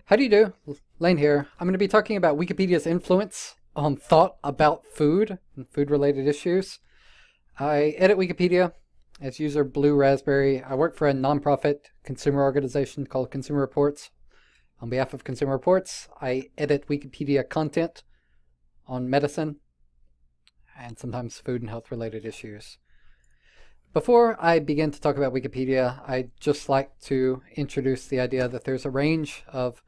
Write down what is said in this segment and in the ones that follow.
How do you do? Lane here. I'm going to be talking about Wikipedia's influence on thought about food and food-related issues. I edit Wikipedia as user Blue Raspberry. I work for a nonprofit consumer organization called Consumer Reports. On behalf of Consumer Reports, I edit Wikipedia content on medicine and sometimes food and health-related issues. Before I begin to talk about Wikipedia, I'd just like to introduce the idea that there's a range of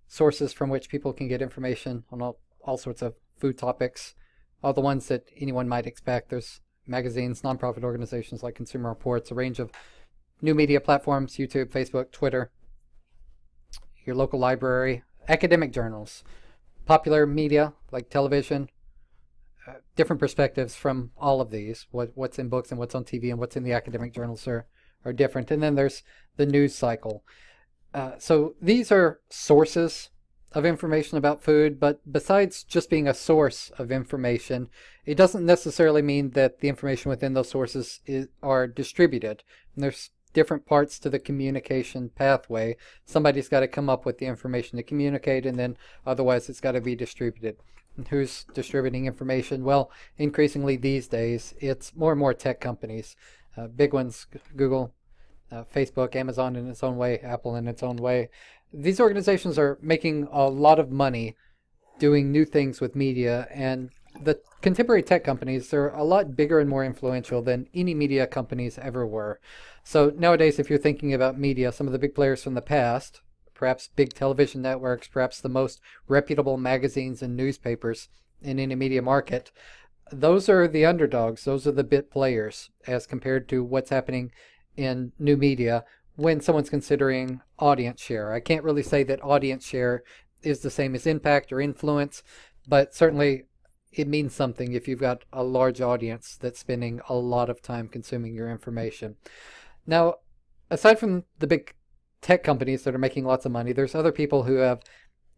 sources from which people can get information on all sorts of food topics, all the ones that anyone might expect. There's magazines, nonprofit organizations like Consumer Reports, a range of new media platforms, YouTube, Facebook, Twitter, your local library, academic journals, popular media like television, different perspectives from all of these. What's in books and what's on TV and what's in the academic journals are different. And then there's the news cycle. So these are sources of information about food, but besides just being a source of information, it doesn't necessarily mean that the information within those sources are distributed. And there's different parts to the communication pathway. Somebody's got to come up with the information to communicate, and then otherwise it's got to be distributed. And who's distributing information? Well, increasingly these days, it's more and more tech companies. Big ones, Google, Facebook, Amazon in its own way, Apple in its own way. These organizations are making a lot of money doing new things with media, and the contemporary tech companies are a lot bigger and more influential than any media companies ever were. So nowadays, if you're thinking about media, some of the big players from the past, perhaps big television networks, perhaps the most reputable magazines and newspapers in any media market, those are the underdogs. Those are the bit players as compared to what's happening in new media when someone's considering audience share. I can't really say that audience share is the same as impact or influence, but certainly it means something if you've got a large audience that's spending a lot of time consuming your information. Now, aside from the big tech companies that are making lots of money, there's other people who have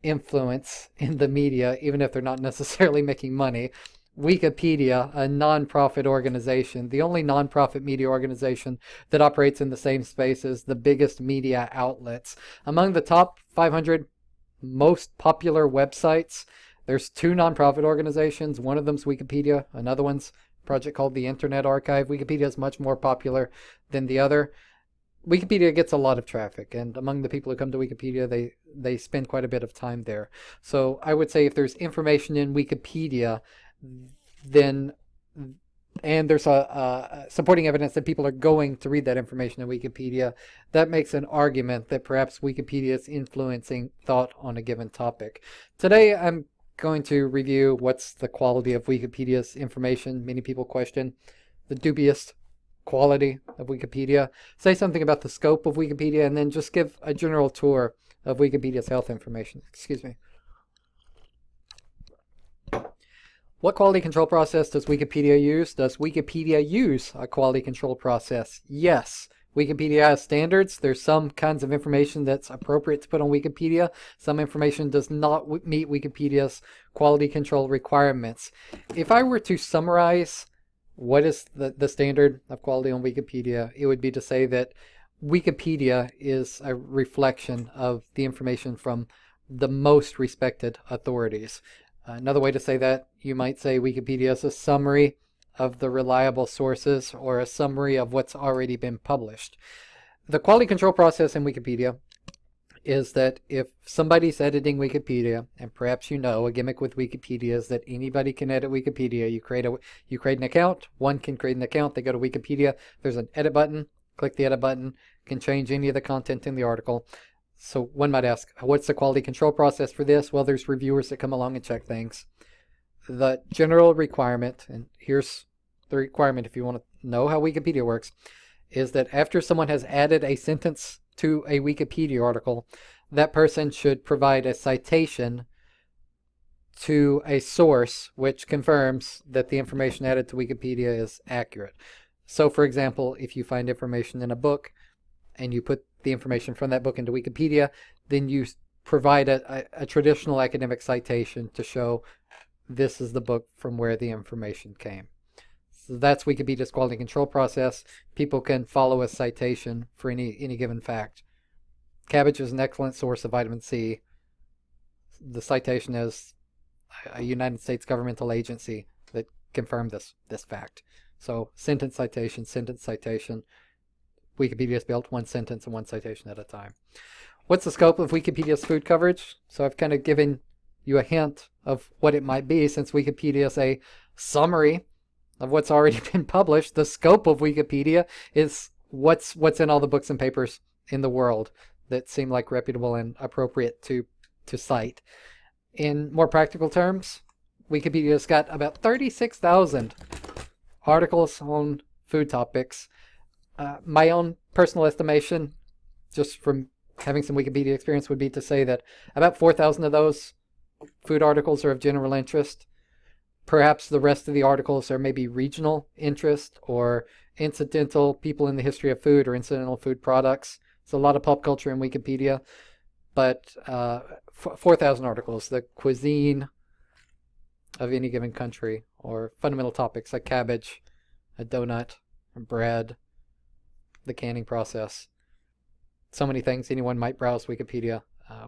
influence in the media, even if they're not necessarily making money. Wikipedia, a non-profit organization, the only non-profit media organization that operates in the same space as the biggest media outlets. Among the top 500 most popular websites, there's two non-profit organizations. One of them's Wikipedia, another one's a project called the Internet Archive. Wikipedia is much more popular than the other. Wikipedia gets a lot of traffic, and among the people who come to Wikipedia, they spend quite a bit of time there. So I would say if there's information in Wikipedia, then and there's a supporting evidence that people are going to read that information in Wikipedia, that makes an argument that perhaps Wikipedia is influencing thought on a given topic. Today I'm going to review what's the quality of Wikipedia's information. Many people question the dubious quality of Wikipedia, say something about the scope of Wikipedia, and then just give a general tour of Wikipedia's health information. Excuse me. What quality control process does Wikipedia use? Does Wikipedia use a quality control process? Yes. Wikipedia has standards. There's some kinds of information that's appropriate to put on Wikipedia. Some information does not meet Wikipedia's quality control requirements. If I were to summarize what is the standard of quality on Wikipedia, it would be to say that Wikipedia is a reflection of the information from the most respected authorities. Another way to say that, you might say Wikipedia is a summary of the reliable sources or a summary of what's already been published. The quality control process in Wikipedia is that if somebody's editing Wikipedia, and perhaps you know a gimmick with Wikipedia is that anybody can edit Wikipedia. You create an account, one can create an account, they go to Wikipedia, there's an edit button, click the edit button, can change any of the content in the article. So one might ask, what's the quality control process for this? Well, there's reviewers that come along and check things. The general requirement, and here's the requirement if you want to know how Wikipedia works, is that after someone has added a sentence to a Wikipedia article, that person should provide a citation to a source which confirms that the information added to Wikipedia is accurate. So for example, if you find information in a book and you put the information from that book into Wikipedia, then you provide a traditional academic citation to show this is the book from where the information came. So that's Wikipedia's quality control process. People can follow a citation for any given fact. Cabbage is an excellent source of vitamin C. the citation is a United States governmental agency that confirmed this fact. So sentence citation, sentence citation. Wikipedia is built one sentence and one citation at a time. What's the scope of Wikipedia's food coverage? So I've kind of given you a hint of what it might be, since Wikipedia is a summary of what's already been published. The scope of Wikipedia is what's in all the books and papers in the world that seem like reputable and appropriate to cite. In more practical terms, Wikipedia's got about 36,000 articles on food topics. My own personal estimation, just from having some Wikipedia experience, would be to say that about 4,000 of those food articles are of general interest. Perhaps the rest of the articles are maybe regional interest or incidental people in the history of food or incidental food products. It's a lot of pop culture in Wikipedia, but 4,000 articles, the cuisine of any given country, or fundamental topics like cabbage, a donut, bread, the canning process. So many things. Anyone might browse Wikipedia.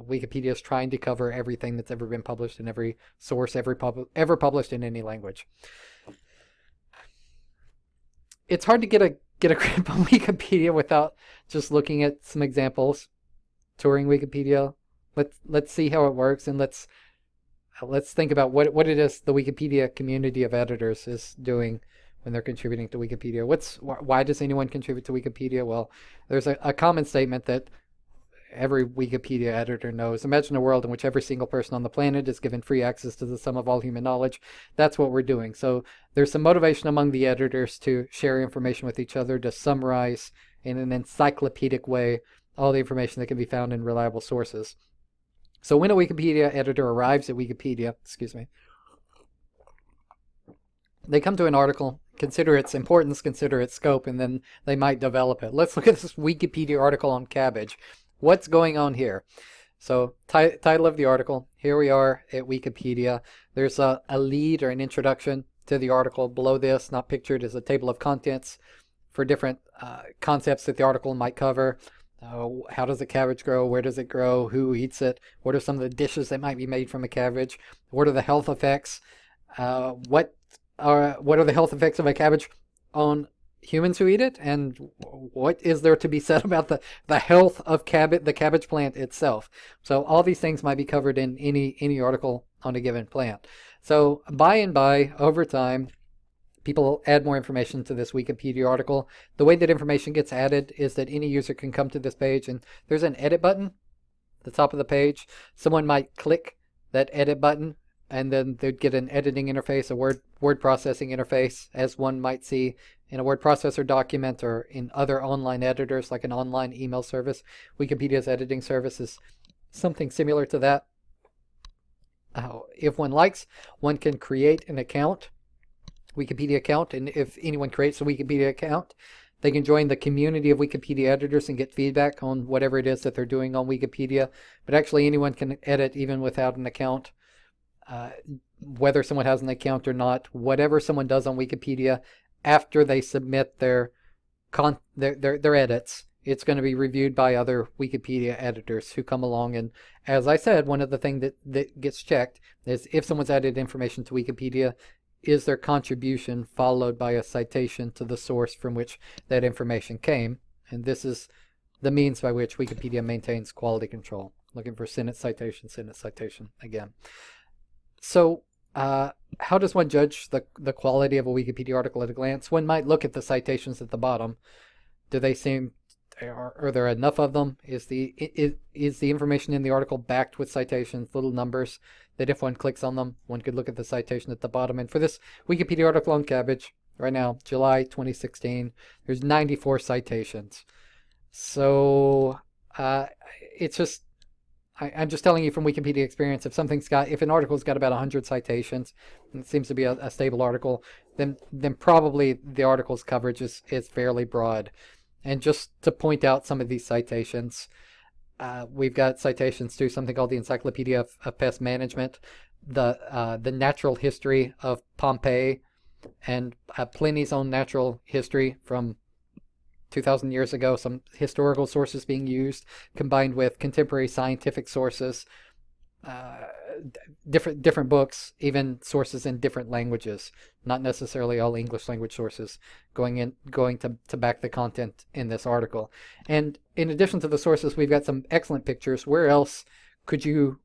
Wikipedia is trying to cover everything that's ever been published in every source, ever published in any language. It's hard to get a grip on Wikipedia without just looking at some examples. Touring Wikipedia. Let's see how it works, and let's think about what it is the Wikipedia community of editors is doing when they're contributing to Wikipedia. Why does anyone contribute to Wikipedia? Well, there's a common statement that every Wikipedia editor knows. Imagine a world in which every single person on the planet is given free access to the sum of all human knowledge. That's what we're doing. So there's some motivation among the editors to share information with each other, to summarize in an encyclopedic way all the information that can be found in reliable sources. So when a Wikipedia editor arrives at Wikipedia, they come to an article, consider its importance, consider its scope, and then they might develop it. Let's look at this Wikipedia article on cabbage. What's going on here? So title of the article, here we are at Wikipedia. There's a lead or an introduction to the article. Below this, not pictured, is a table of contents for different concepts that the article might cover. How does a cabbage grow? Where does it grow? Who eats it? What are some of the dishes that might be made from a cabbage? What are the health effects? What are the health effects of a cabbage on humans who eat it? And what is there to be said about the health of the cabbage plant itself? So all these things might be covered in any article on a given plant. So by and by, over time, people add more information to this Wikipedia article. The way that information gets added is that any user can come to this page, and there's an edit button at the top of the page. Someone might click that edit button, and then they'd get an editing interface, a word processing interface, as one might see in a word processor document or in other online editors, like an online email service. Wikipedia's editing service is something similar to that. If one likes, one can create an account, Wikipedia account, and if anyone creates a Wikipedia account, they can join the community of Wikipedia editors and get feedback on whatever it is that they're doing on Wikipedia. But actually anyone can edit even without an account. Whether someone has an account or not, whatever someone does on Wikipedia after they submit their edits, it's going to be reviewed by other Wikipedia editors who come along. And as I said, one of the things that gets checked is if someone's added information to Wikipedia, is their contribution followed by a citation to the source from which that information came. And this is the means by which Wikipedia maintains quality control. Looking for sentence citation again. So how does one judge the quality of a Wikipedia article at a glance? One might look at the citations at the bottom. Do they seem, are there enough of them? Is the information in the article backed with citations, little numbers, that if one clicks on them, one could look at the citation at the bottom? And for this Wikipedia article on cabbage, right now, July 2016, there's 94 citations. So it's just, I'm just telling you from Wikipedia experience, if an article's got about 100 citations, and it seems to be a stable article, then probably the article's coverage is fairly broad. And just to point out some of these citations, we've got citations to something called the Encyclopedia of Pest Management, the natural history of Pompeii, and Pliny's own natural history from 2,000 years ago, some historical sources being used, combined with contemporary scientific sources. different books, even sources in different languages, not necessarily all English language sources going to back the content in this article. And in addition to the sources, we've got some excellent pictures. Where else could you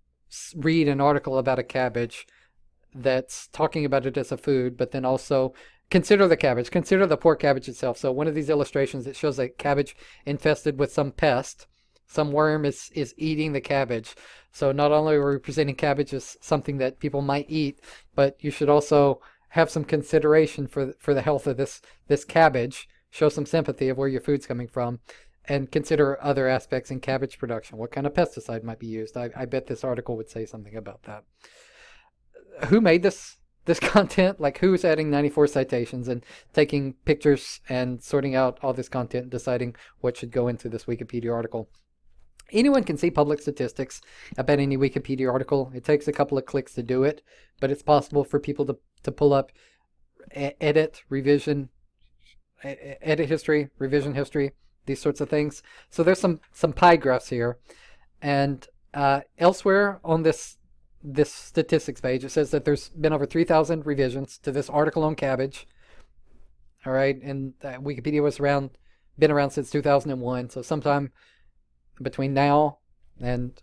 read an article about a cabbage that's talking about it as a food, but then also consider the cabbage, consider the poor cabbage itself. So one of these illustrations, it shows a cabbage infested with some pest. Some worm is eating the cabbage. So not only are we presenting cabbage as something that people might eat, but you should also have some consideration for the health of this cabbage. Show some sympathy of where your food's coming from, and consider other aspects in cabbage production. What kind of pesticide might be used? I bet this article would say something about that. Who made this content? Like, who's adding 94 citations and taking pictures and sorting out all this content and deciding what should go into this Wikipedia article? Anyone can see public statistics about any Wikipedia article. It takes a couple of clicks to do it, but it's possible for people to pull up edit, revision, edit history, revision history, these sorts of things. So there's some pie graphs here. And elsewhere on this statistics page, it says that there's been over 3,000 revisions to this article on cabbage. All right, and Wikipedia was been around since 2001. So sometime between now and,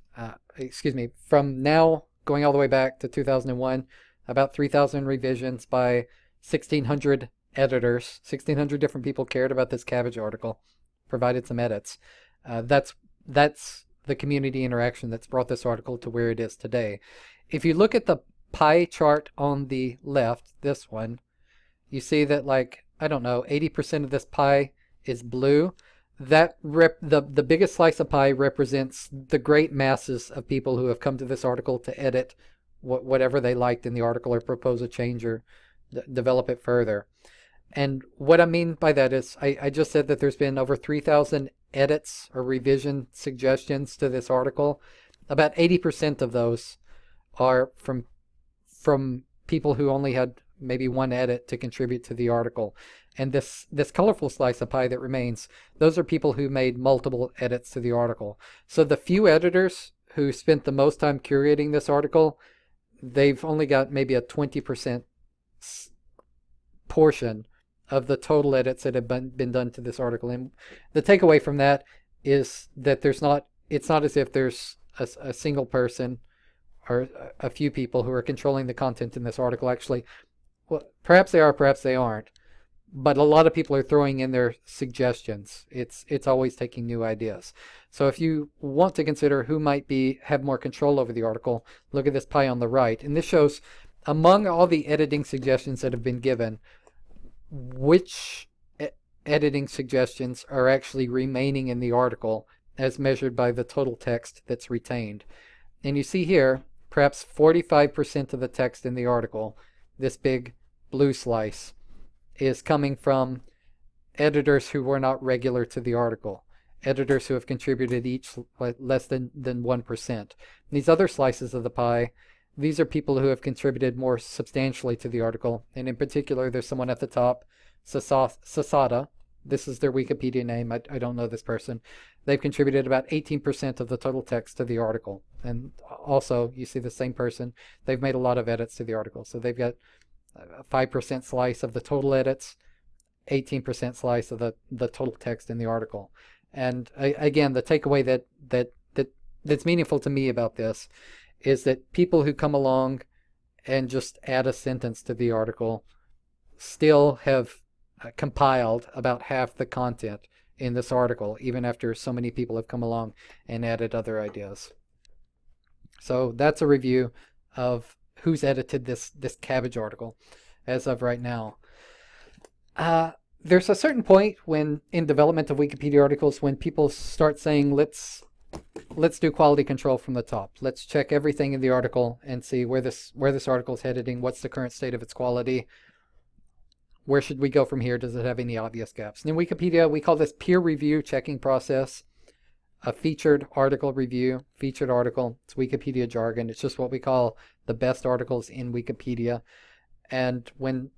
from now going all the way back to 2001, about 3,000 revisions by 1,600 editors. 1,600 different people cared about this cabbage article, provided some edits. That's the community interaction that's brought this article to where it is today. If you look at the pie chart on the left, this one, you see that, like, I don't know, 80% of this pie is blue. That the biggest slice of pie represents the great masses of people who have come to this article to edit whatever they liked in the article or propose a change or develop it further. And what I mean by that is I just said that there's been over 3,000 edits or revision suggestions to this article. About 80% of those are from people who only had maybe one edit to contribute to the article. And this colorful slice of pie that remains, those are people who made multiple edits to the article. So the few editors who spent the most time curating this article, they've only got maybe a 20% portion of the total edits that have been done to this article. And the takeaway from that is that it's not as if there's a single person or a few people who are controlling the content in this article. Actually, well, perhaps they are, perhaps they aren't. But a lot of people are throwing in their suggestions. It's always taking new ideas. So if you want to consider who might have more control over the article, look at this pie on the right. And this shows, among all the editing suggestions that have been given, which editing suggestions are actually remaining in the article as measured by the total text that's retained. And you see here, perhaps 45% of the text in the article, this big blue slice, is coming from editors who were not regular to the article, editors who have contributed each less than 1%. These other slices of the pie, these are people who have contributed more substantially to the article, and in particular there's someone at the top, Sasada. This is their Wikipedia name. I don't know this person. They've contributed about 18% of the total text to the article. And also, you see the same person, they've made a lot of edits to the article. So they've got a 5% slice of the total edits, 18% slice of the total text in the article. And again, the takeaway that's meaningful to me about this is that people who come along and just add a sentence to the article still have compiled about half the content in this article, even after so many people have come along and added other ideas. So that's a review of who's edited this cabbage article as of right now. There's a certain point when in development of Wikipedia articles when people start saying, let's do quality control from the top. Let's check everything in the article and see where this article is heading, what's the current state of its quality, where should we go from here, does it have any obvious gaps. And in Wikipedia, we call this peer review checking process a featured article review. Featured article, it's Wikipedia jargon. It's just what we call the best articles in Wikipedia. And when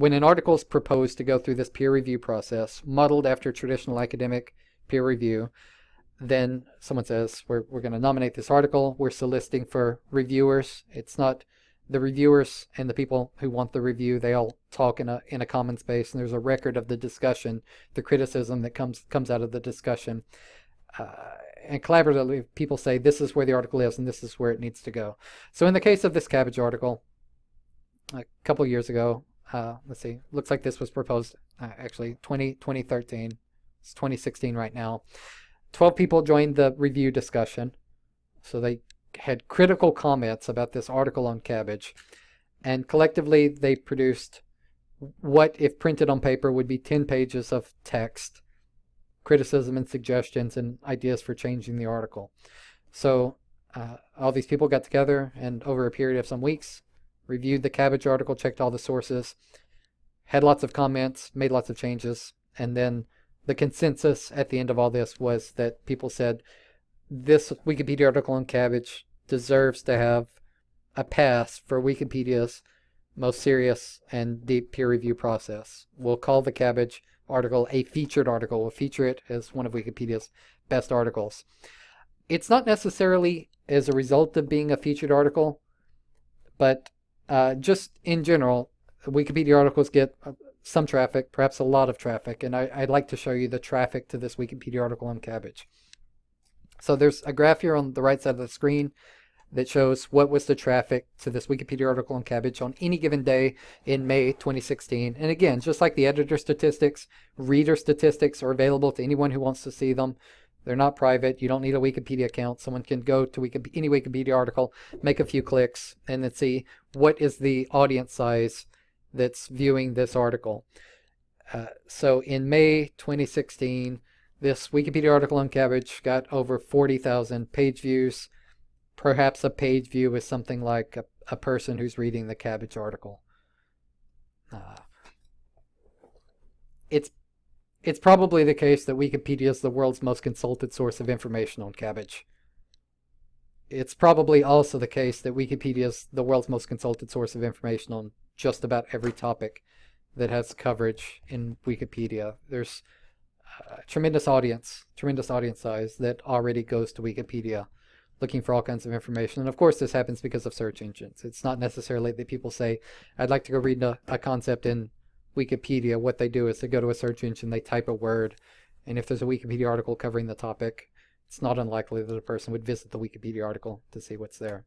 an article is proposed to go through this peer review process, modeled after traditional academic peer review, then someone says, we're going to nominate this article. We're soliciting for reviewers. It's not the reviewers and the people who want the review. They all talk in a common space, and there's a record of the discussion, the criticism that comes out of the discussion. And collaboratively, people say this is where the article is and this is where it needs to go. So in the case of this cabbage article, a couple years ago, let's see, looks like this was proposed actually 2013. It's 2016 right now. 12 people joined the review discussion. So they had critical comments about this article on cabbage. And collectively, they produced what, if printed on paper, would be 10 pages of text, criticism and suggestions and ideas for changing the article. So all these people got together and over a period of some weeks, reviewed the cabbage article, checked all the sources, had lots of comments, made lots of changes, and then the consensus at the end of all this was that people said this Wikipedia article on cabbage deserves to have a pass for Wikipedia's most serious and deep peer review process. We'll call the cabbage article a featured article. We'll feature it as one of Wikipedia's best articles. It's not necessarily as a result of being a featured article, but just in general, Wikipedia articles get some traffic, perhaps a lot of traffic, and I'd like to show you the traffic to this Wikipedia article on cabbage. So there's a graph here on the right side of the screen that shows what was the traffic to this Wikipedia article on cabbage on any given day in May 2016. And again, just like the editor statistics, reader statistics are available to anyone who wants to see them. They're not private. You don't need a Wikipedia account. Someone can go to any Wikipedia article, make a few clicks, and then see what is the audience size that's viewing this article. So in May 2016, this Wikipedia article on cabbage got over 40,000 page views. Perhaps a page view is something like a person who's reading the cabbage article. It's probably the case that Wikipedia is the world's most consulted source of information on cabbage. It's probably also the case that Wikipedia is the world's most consulted source of information on just about every topic that has coverage in Wikipedia. There's a tremendous audience size that already goes to Wikipedia looking for all kinds of information. And of course, this happens because of search engines. It's not necessarily that people say, I'd like to go read a concept in Wikipedia. What they do is they go to a search engine, they type a word, and if there's a Wikipedia article covering the topic, it's not unlikely that a person would visit the Wikipedia article to see what's there.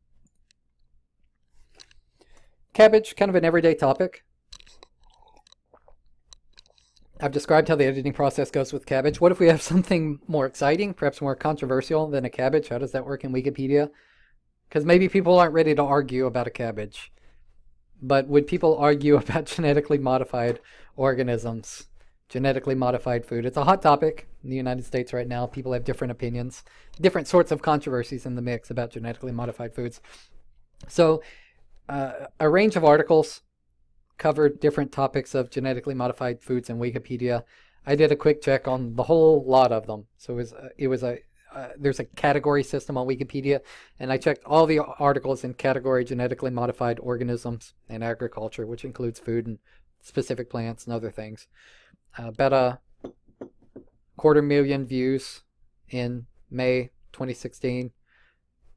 Cabbage, kind of an everyday topic. I've described how the editing process goes with cabbage. What if we have something more exciting, perhaps more controversial than a cabbage? How does that work in Wikipedia? Because maybe people aren't ready to argue about a cabbage. But would people argue about genetically modified organisms, genetically modified food? It's a hot topic in the United States right now. People have different opinions, different sorts of controversies in the mix about genetically modified foods. So a range of articles covered different topics of genetically modified foods in Wikipedia. I did a quick check on the whole lot of them. So there's a category system on Wikipedia, and I checked all the articles in category genetically modified organisms and agriculture, which includes food and specific plants and other things. About a 250,000 views in May 2016.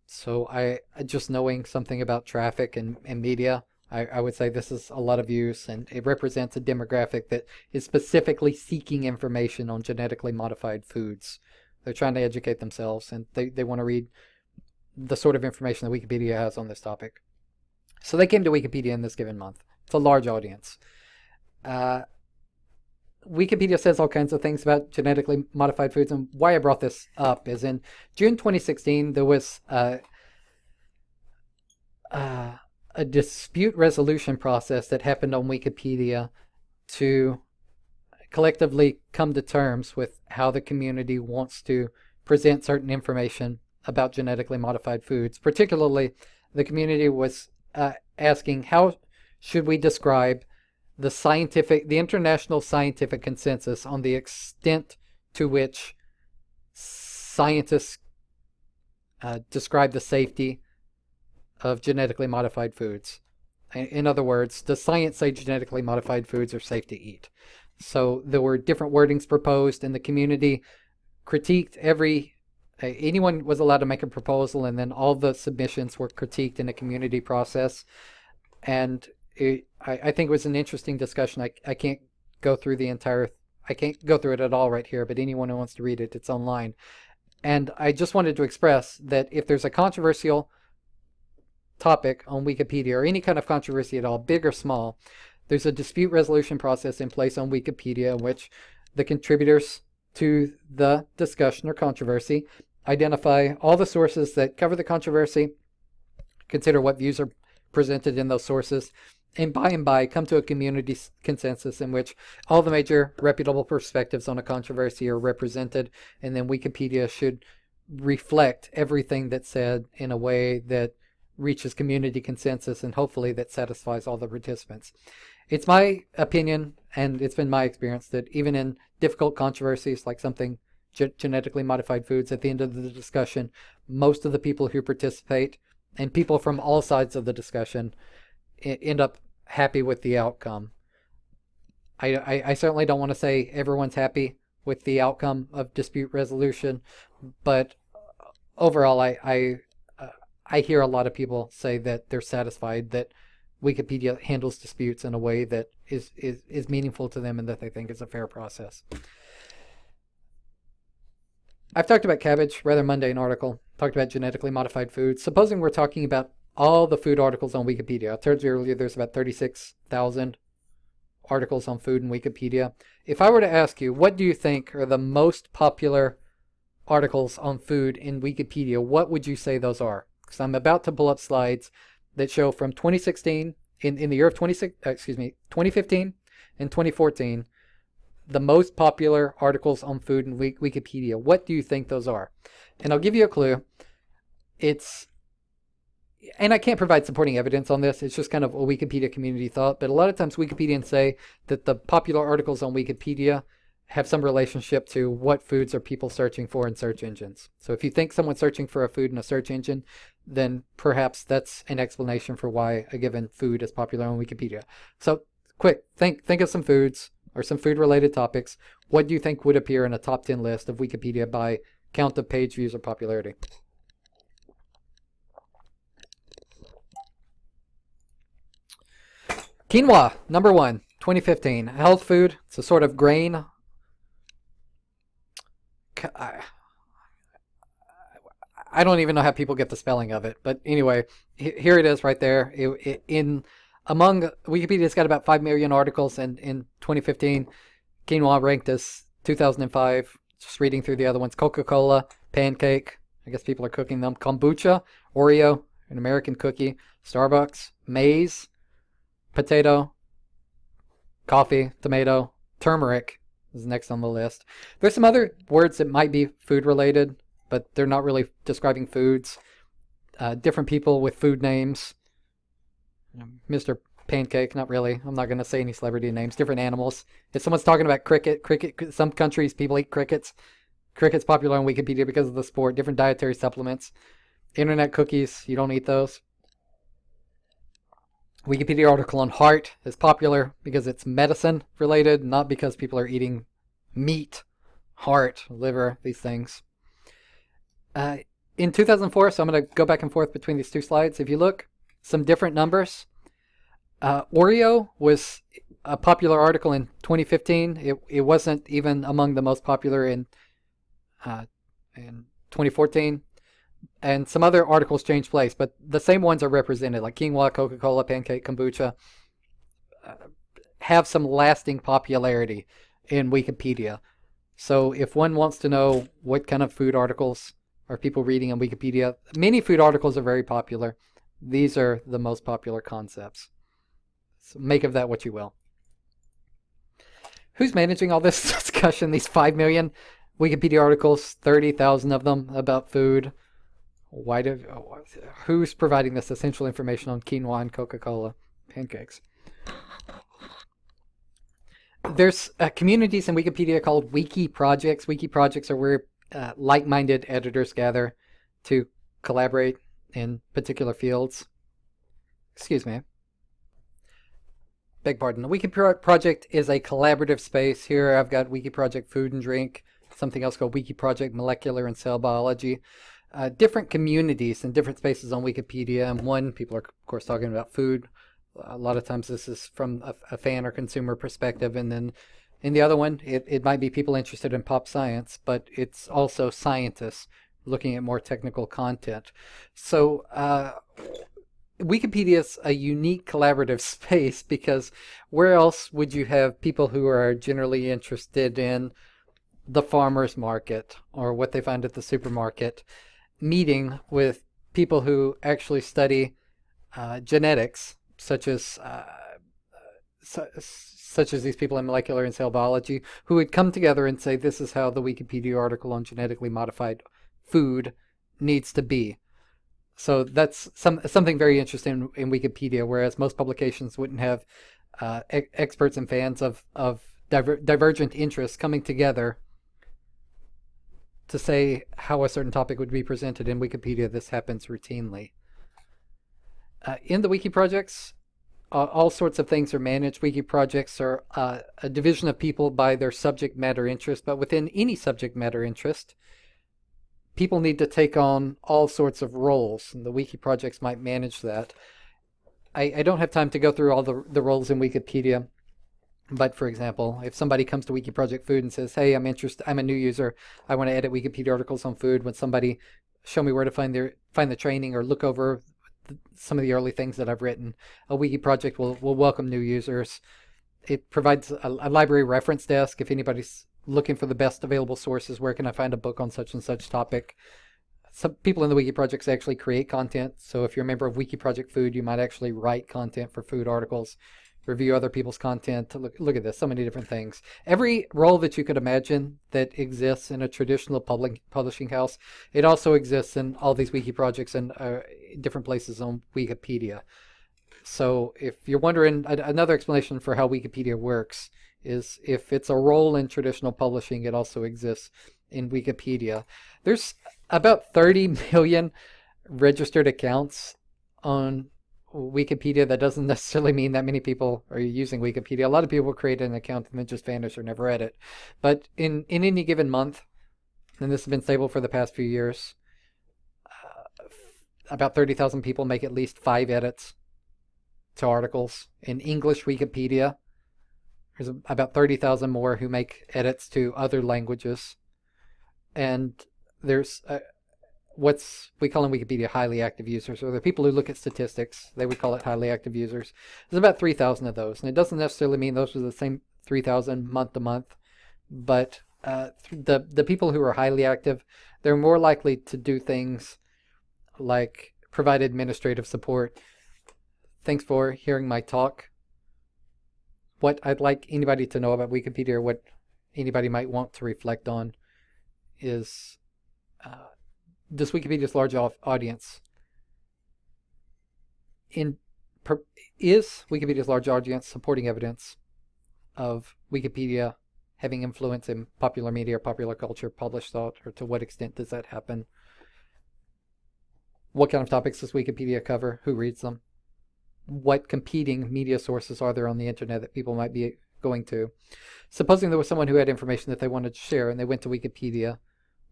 So I just knowing something about traffic and media, I would say this is a lot of views, and it represents a demographic that is specifically seeking information on genetically modified foods. They're trying to educate themselves, and they want to read the sort of information that Wikipedia has on this topic. So they came to Wikipedia in this given month. It's a large audience. Wikipedia says all kinds of things about genetically modified foods, and why I brought this up is in June 2016, there was a dispute resolution process that happened on Wikipedia to collectively come to terms with how the community wants to present certain information about genetically modified foods. Particularly, the community was asking, how should we describe the international scientific consensus on the extent to which scientists describe the safety of genetically modified foods? In other words, does science say genetically modified foods are safe to eat? So there were different wordings proposed, and the community critiqued every Anyone was allowed to make a proposal, and then all the submissions were critiqued in a community process. And I think it was an interesting discussion. I can't go through the entire, I can't go through it at all right here, but anyone who wants to read it, it's online. And I just wanted to express that if there's a controversial topic on Wikipedia, or any kind of controversy at all, big or small, there's a dispute resolution process in place on Wikipedia in which the contributors to the discussion or controversy identify all the sources that cover the controversy, consider what views are presented in those sources, and by come to a community consensus in which all the major reputable perspectives on a controversy are represented, and then Wikipedia should reflect everything that's said in a way that reaches community consensus and hopefully that satisfies all the participants. It's my opinion, and it's been my experience, that even in difficult controversies like something genetically modified foods, at the end of the discussion, most of the people who participate and people from all sides of the discussion end up happy with the outcome. I certainly don't want to say everyone's happy with the outcome of dispute resolution, but overall, I hear a lot of people say that they're satisfied that Wikipedia handles disputes in a way that is meaningful to them and that they think is a fair process. I've talked about cabbage, rather mundane article, talked about genetically modified foods. Supposing we're talking about all the food articles on Wikipedia. I told you earlier there's about 36,000 articles on food in Wikipedia. If I were to ask you, what do you think are the most popular articles on food in Wikipedia, what would you say those are? Because I'm about to pull up slides that show from 2016, in the year of 2015 and 2014, the most popular articles on food in Wikipedia. What do you think those are? And I'll give you a clue. And I can't provide supporting evidence on this, it's just kind of a Wikipedia community thought, but a lot of times Wikipedians say that the popular articles on Wikipedia have some relationship to what foods are people searching for in search engines. So if you think someone's searching for a food in a search engine, then perhaps that's an explanation for why a given food is popular on Wikipedia. So quick, think of some foods or some food related topics. What do you think would appear in a top 10 list of Wikipedia by count of page views or popularity? Quinoa, number 1, 2015. Health food. It's a sort of grain. I don't even know how people get the spelling of it, but anyway, here it is right there. Among Wikipedia's got about 5 million articles, and in 2015, quinoa ranked as 2005. Just reading through the other ones: Coca-Cola, pancake. I guess people are cooking them. Kombucha, Oreo, an American cookie. Starbucks, maize, potato, coffee, tomato, turmeric is next on the list. There's some other words that might be food related, but they're not really describing foods. Different people with food names. Mr. Pancake, not really. I'm not going to say any celebrity names. Different animals. If someone's talking about cricket, some countries people eat crickets. Cricket's popular on Wikipedia because of the sport. Different dietary supplements. Internet cookies, you don't eat those. Wikipedia article on heart is popular because it's medicine related, not because people are eating meat, heart, liver, these things. In 2004, so I'm going to go back and forth between these two slides. If you look, some different numbers. Oreo was a popular article in 2015. It wasn't even among the most popular in 2014. And some other articles changed place, but the same ones are represented, like quinoa, Coca-Cola, pancake, kombucha, have some lasting popularity in Wikipedia. So if one wants to know what kind of food articles are people reading on Wikipedia, many food articles are very popular. These are the most popular concepts. So make of that what you will. Who's managing all this discussion? These 5 million Wikipedia articles, 30,000 of them about food. Who's providing this essential information on quinoa and Coca-Cola pancakes? There's communities in Wikipedia called Wiki projects. Wiki projects are where like-minded editors gather to collaborate in particular fields. Excuse me. Beg pardon. The Wiki project is a collaborative space. Here I've got Wiki project food and drink, something else called Wiki Project Molecular and Cell Biology. Different communities and different spaces on Wikipedia. And one, people are, of course, talking about food. A lot of times this is from a fan or consumer perspective. And then in the other one, it might be people interested in pop science, but it's also scientists looking at more technical content. So Wikipedia is a unique collaborative space because where else would you have people who are generally interested in the farmer's market or what they find at the supermarket meeting with people who actually study genetics, such as these people in molecular and cell biology, who would come together and say, this is how the Wikipedia article on genetically modified food needs to be. So that's something very interesting in Wikipedia, whereas most publications wouldn't have experts and fans of divergent interests coming together to say how a certain topic would be presented. In Wikipedia, this happens routinely. In the Wiki projects, all sorts of things are managed. Wiki projects are a division of people by their subject matter interest, but within any subject matter interest, people need to take on all sorts of roles, and the Wiki projects might manage that. I don't have time to go through all the roles in Wikipedia, but for example, if somebody comes to Wiki Project Food and says, hey, I'm a new user, I want to edit Wikipedia articles on food, would somebody show me where to find the training or look over some of the early things that I've written? A Wiki project will welcome new users. It provides a library reference desk if anybody's looking for the best available sources. Where can I find a book on such and such topic? Some people in the Wiki projects actually create content. So if you're a member of Wiki Project Food, you might actually write content for food articles, review other people's content. To look at this, so many different things. Every role that you could imagine that exists in a traditional publishing house, it also exists in all these Wiki projects and different places on Wikipedia. So if you're wondering, another explanation for how Wikipedia works is if it's a role in traditional publishing, it also exists in Wikipedia. There's about 30 million registered accounts on Wikipedia. That doesn't necessarily mean that many people are using Wikipedia. A lot of people create an account and then just vanish or never edit. But in any given month, and this has been stable for the past few years, about 30,000 people make at least 5 edits to articles. In English Wikipedia, there's about 30,000 more who make edits to other languages. And there's what's we call in Wikipedia highly active users, or the people who look at statistics. They would call it highly active users. There's about 3,000 of those. And it doesn't necessarily mean those are the same 3,000 month to month. But the people who are highly active, they're more likely to do things like provide administrative support. Thanks for hearing my talk. What I'd like anybody to know about Wikipedia, or what anybody might want to reflect on, is this Wikipedia's large audience. Is Wikipedia's large audience supporting evidence of Wikipedia having influence in popular media or popular culture, published thought, or to what extent does that happen? What kind of topics does Wikipedia cover? Who reads them? What competing media sources are there on the internet that people might be going to? Supposing there was someone who had information that they wanted to share and they went to Wikipedia,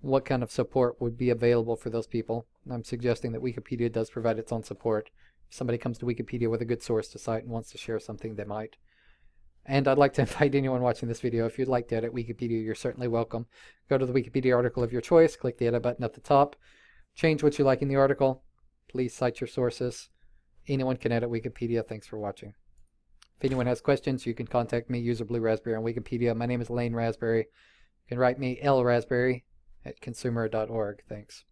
what kind of support would be available for those people? I'm suggesting that Wikipedia does provide its own support. If somebody comes to Wikipedia with a good source to cite and wants to share something, they might. And I'd like to invite anyone watching this video, if you'd like to edit Wikipedia, you're certainly welcome. Go to the Wikipedia article of your choice, click the edit button at the top, change what you like in the article, please cite your sources. Anyone can edit Wikipedia. Thanks for watching. If anyone has questions, you can contact me, user Blue Raspberry on Wikipedia. My name is Lane Raspberry. You can write me lraspberry@consumer.org. Thanks.